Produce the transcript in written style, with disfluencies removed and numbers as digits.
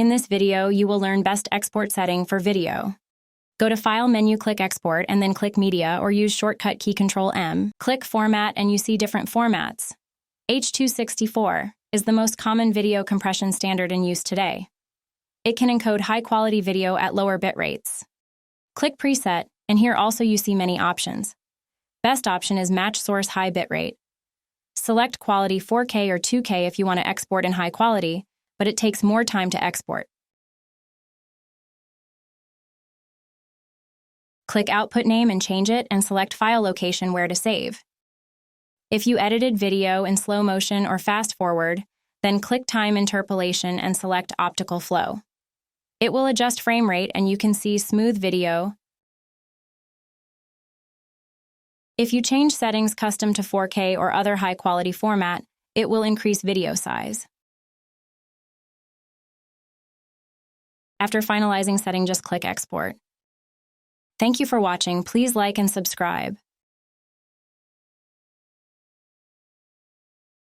In this video, you will learn best export setting for video. Go to File menu, click Export, and then click Media or use shortcut key Control-M. Click Format and you see different formats. H.264 is the most common video compression standard in use today. It can encode high-quality video at lower bit rates. Click Preset, and here also you see many options. Best option is Match Source High Bitrate. Select quality 4K or 2K if you want to export in high quality, but it takes more time to export. Click Output Name and change it and select file location where to save. If you edited video in slow motion or fast forward, then click Time Interpolation and select Optical Flow. It will adjust frame rate and you can see smooth video. If you change settings custom to 4K or other high-quality format, it will increase video size. After finalizing setting, just click Export. Thank you for watching. Please like and subscribe.